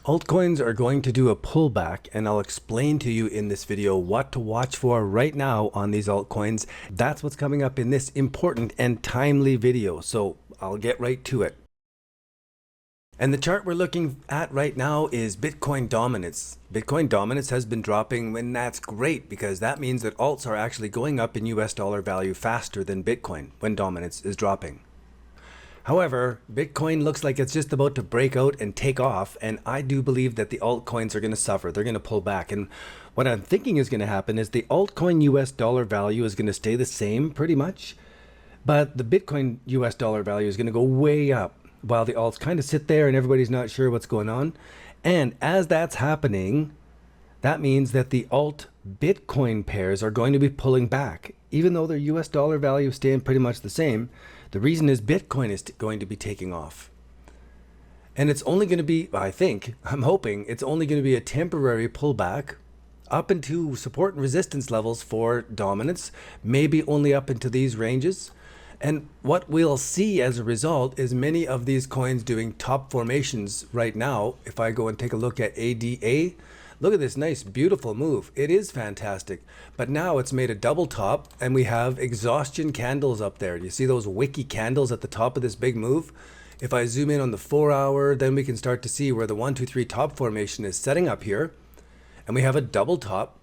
Altcoins are going to do a pullback, and I'll explain to you in this video what to watch for right now on these altcoins. That's what's coming up in this important and timely video, so I'll get right to it. And the chart we're looking at right now is Bitcoin dominance. Bitcoin dominance has been dropping, and that's great because that means that alts are actually going up in US dollar value faster than Bitcoin when dominance is dropping. However, Bitcoin looks like it's just about to break out and take off, and I do believe that the altcoins are going to suffer. They're going to pull back, and what I'm thinking is going to happen is the altcoin US dollar value is going to stay the same pretty much, but the Bitcoin US dollar value is going to go way up while the alts kind of sit there and everybody's not sure what's going on. And as that's happening, that means that the alt Bitcoin pairs are going to be pulling back, even though their US dollar value is staying pretty much the same. The reason is Bitcoin is going to be taking off. And it's only going to be, I'm hoping, it's only going to be a temporary pullback up into support and resistance levels for dominance, maybe only up into these ranges. And what we'll see as a result is many of these coins doing top formations right now. If I go and take a look at ADA, look at this nice, beautiful move. It is fantastic. But now it's made a double top, and we have exhaustion candles up there. Do you see those wicky candles at the top of this big move? If I zoom in on the 4 hour, then we can start to see where the 1, 2, 3 top formation is setting up here. And we have a double top.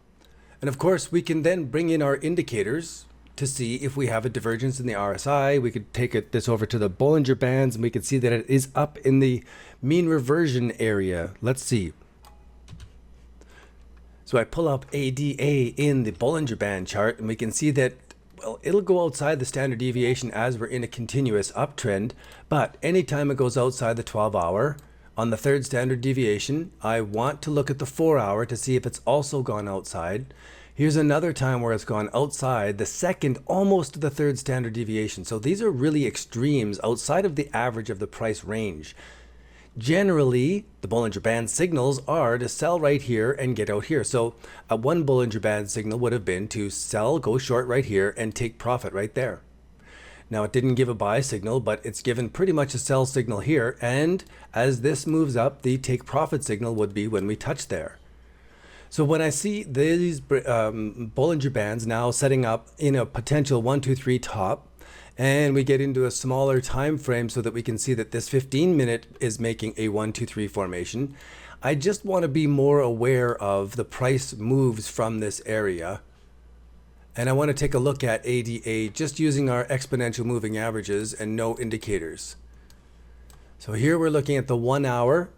And of course, we can then bring in our indicators to see if we have a divergence in the RSI. We could take this over to the Bollinger Bands, and we can see that it is up in the mean reversion area. Let's see. So I pull up ADA in the Bollinger Band chart, and we can see that, well, it'll go outside the standard deviation as we're in a continuous uptrend. But anytime it goes outside the 12 hour on the third standard deviation, I want to look at the 4 hour to see if it's also gone outside. Here's another time where it's gone outside the second, almost to the third standard deviation. So these are really extremes outside of the average of the price range. Generally, the Bollinger Band signals are to sell right here and get out here. So one Bollinger Band signal would have been to sell, go short right here, and take profit right there. Now, it didn't give a buy signal, but it's given pretty much a sell signal here. And as this moves up, the take profit signal would be when we touch there. So when I see these Bollinger Bands now setting up in a potential 1, 2, 3 top, and we get into a smaller time frame so that we can see that this 15-minute is making a 1, 2, 3 formation, I just want to be more aware of the price moves from this area. And I want to take a look at ADA just using our exponential moving averages and no indicators. So here we're looking at the 1 hour,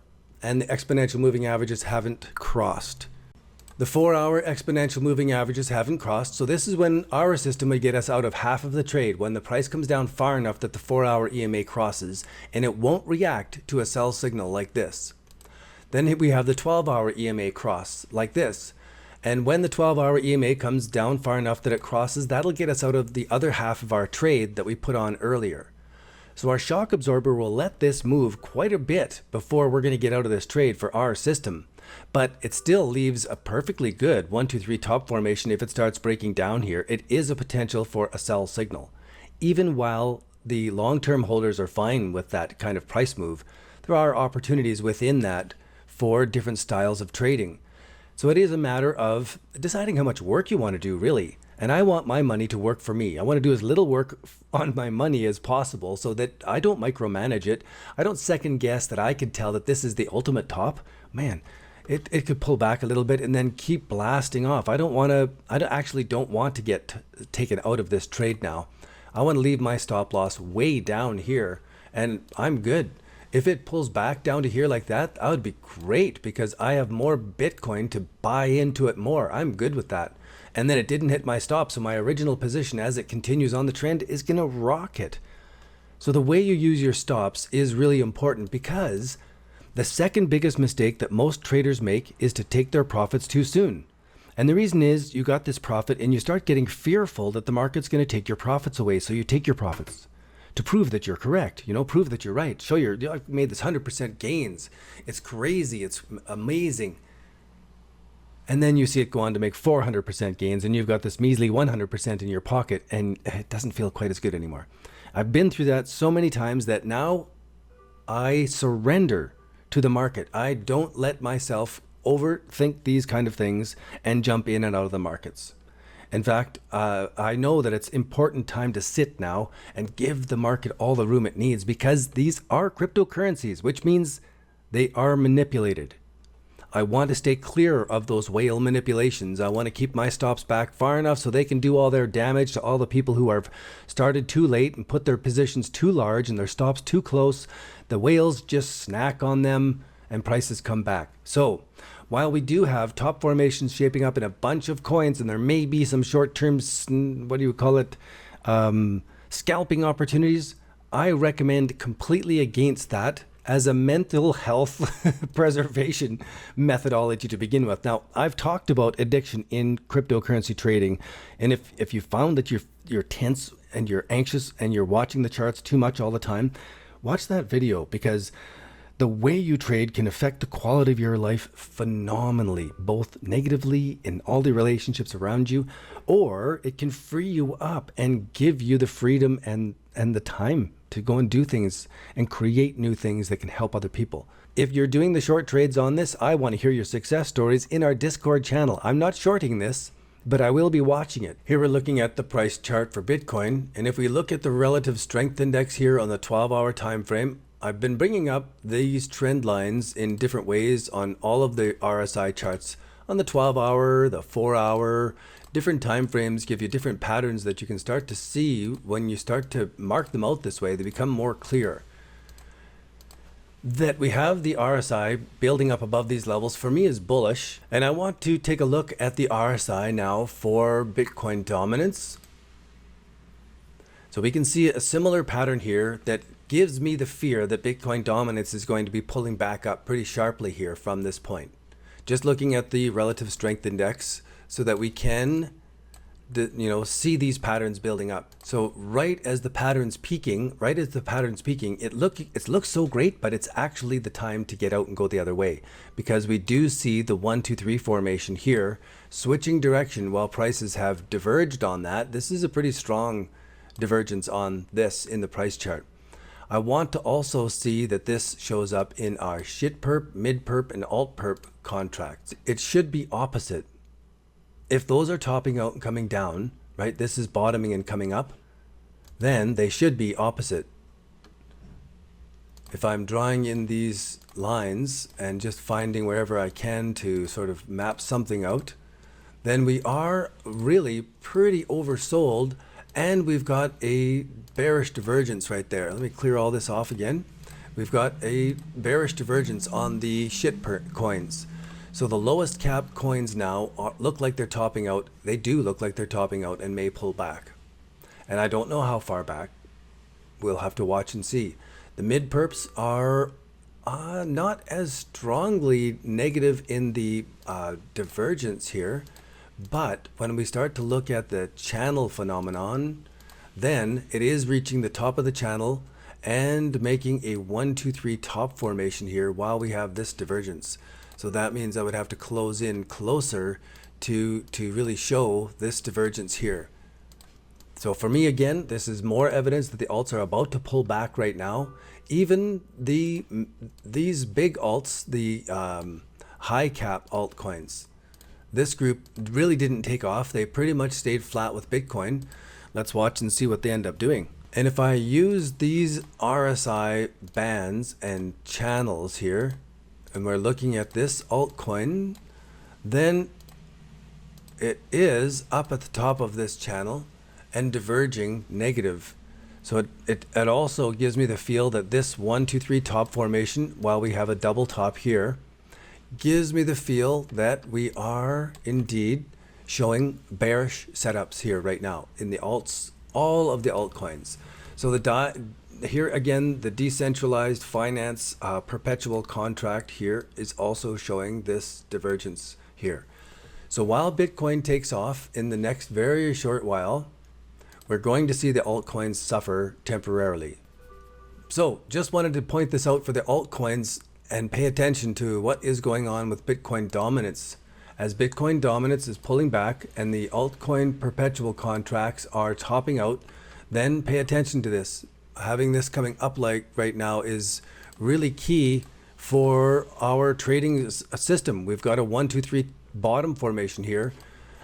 and the exponential moving averages haven't crossed. The 4 hour exponential moving averages haven't crossed, so this is when our system would get us out of half of the trade, when the price comes down far enough that the 4 hour EMA crosses, and it won't react to a sell signal like this. Then we have the 12 hour EMA cross like this, and when the 12 hour EMA comes down far enough that it crosses, that'll get us out of the other half of our trade that we put on earlier. So our shock absorber will let this move quite a bit before we're going to get out of this trade for our system. But it still leaves a perfectly good 1, 2, 3 top formation. If it starts breaking down here, it is a potential for a sell signal. Even while the long-term holders are fine with that kind of price move, there are opportunities within that for different styles of trading. So it is a matter of deciding how much work you want to do, really. And I want my money to work for me. I want to do as little work on my money as possible so that I don't micromanage it. I don't second guess that I could tell that this is the ultimate top. Man, it could pull back a little bit and then keep blasting off. I actually don't want to get taken out of this trade now. I want to leave my stop loss way down here, and I'm good. If it pulls back down to here like that, that would be great because I have more Bitcoin to buy into it more. I'm good with that. And then it didn't hit my stop, so my original position as it continues on the trend is going to rocket. So the way you use your stops is really important, because the second biggest mistake that most traders make is to take their profits too soon. And the reason is you got this profit and you start getting fearful that the market's going to take your profits away. So you take your profits to prove that you're correct, prove that you're right. Show I've made this 100% gains. It's crazy. It's amazing. And then you see it go on to make 400% gains, and you've got this measly 100% in your pocket, and it doesn't feel quite as good anymore. I've been through that so many times that now I surrender to the market. I don't let myself overthink these kind of things and jump in and out of the markets. In fact, I know that it's important time to sit now and give the market all the room it needs, because these are cryptocurrencies, which means they are manipulated. I want to stay clear of those whale manipulations. I want to keep my stops back far enough so they can do all their damage to all the people who have started too late and put their positions too large and their stops too close. The whales just snack on them and prices come back. So while we do have top formations shaping up in a bunch of coins, and there may be some short-term, scalping opportunities, I recommend completely against that as a mental health preservation methodology to begin with. Now, I've talked about addiction in cryptocurrency trading, and if you found that you're tense and you're anxious and you're watching the charts too much all the time, watch that video, because the way you trade can affect the quality of your life phenomenally, both negatively in all the relationships around you, or it can free you up and give you the freedom and the time to go and do things and create new things that can help other people. If you're doing the short trades on this, I want to hear your success stories in our Discord channel. I'm not shorting this, but I will be watching it. Here we're looking at the price chart for Bitcoin, and if we look at the relative strength index here on the 12-hour time frame, I've been bringing up these trend lines in different ways on all of the RSI charts. On the 12-hour, the 4-hour, different time frames give you different patterns that you can start to see. When you start to mark them out this way, they become more clear. That we have the RSI building up above these levels, for me, is bullish. And I want to take a look at the RSI now for Bitcoin dominance. So we can see a similar pattern here that gives me the fear that Bitcoin dominance is going to be pulling back up pretty sharply here from this point. Just looking at the relative strength index so that we can see these patterns building up. So right as the pattern's peaking, it looks so great, but it's actually the time to get out and go the other way, because we do see the 1, 2, 3 formation here switching direction while prices have diverged on that. This is a pretty strong divergence on this in the price chart. I want to also see that this shows up in our shit perp, mid perp, and alt perp contracts. It should be opposite. If those are topping out and coming down, right, this is bottoming and coming up, then they should be opposite. If I'm drawing in these lines and just finding wherever I can to sort of map something out, then we are really pretty oversold. And we've got a bearish divergence right there. Let me clear all this off again. We've got a bearish divergence on the shit coins. So the lowest cap coins now look like they're topping out. They do look like they're topping out and may pull back. And I don't know how far back. We'll have to watch and see. The mid perps are not as strongly negative in the divergence here. But when we start to look at the channel phenomenon, then it is reaching the top of the channel and making a 1, 2, 3 top formation here while we have this divergence. So that means I would have to close in closer to really show this divergence here. So for me, again, this is more evidence that the alts are about to pull back right now. Even these big alts, the high cap altcoins, this group really didn't take off. They pretty much stayed flat with Bitcoin. Let's watch and see what they end up doing. And if I use these Rsi bands and channels here, and we're looking at this altcoin, then it is up at the top of this channel and diverging negative. So it also gives me the feel that this 1, 2, 3 top formation, while we have a double top here, gives me the feel that we are indeed showing bearish setups here right now in the alts, all of the altcoins. So here again, the decentralized finance perpetual contract here is also showing this divergence here. So while Bitcoin takes off in the next very short while, we're going to see the altcoins suffer temporarily. So just wanted to point this out for the altcoins and pay attention to what is going on with Bitcoin dominance. As Bitcoin dominance is pulling back and the altcoin perpetual contracts are topping out, then pay attention to this. Having this coming up like right now is really key for our trading system. We've got a 1, 2, 3 bottom formation here,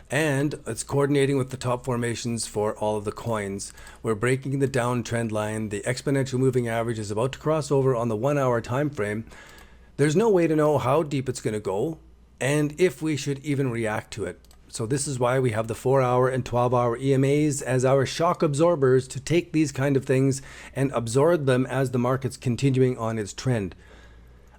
and it's coordinating with the top formations for all of the coins. We're breaking the downtrend line. The exponential moving average is about to cross over on the 1 hour time frame. There's no way to know how deep it's going to go and if we should even react to it. So this is why we have the 4 hour and 12 hour EMAs as our shock absorbers to take these kind of things and absorb them as the market's continuing on its trend.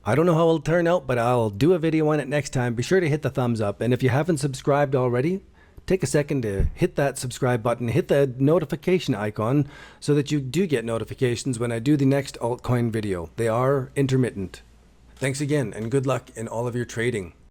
I don't know how it'll turn out, but I'll do a video on it next time. Be sure to hit the thumbs up. And if you haven't subscribed already, take a second to hit that subscribe button, hit the notification icon so that you do get notifications when I do the next altcoin video. They are intermittent. Thanks again, and good luck in all of your trading.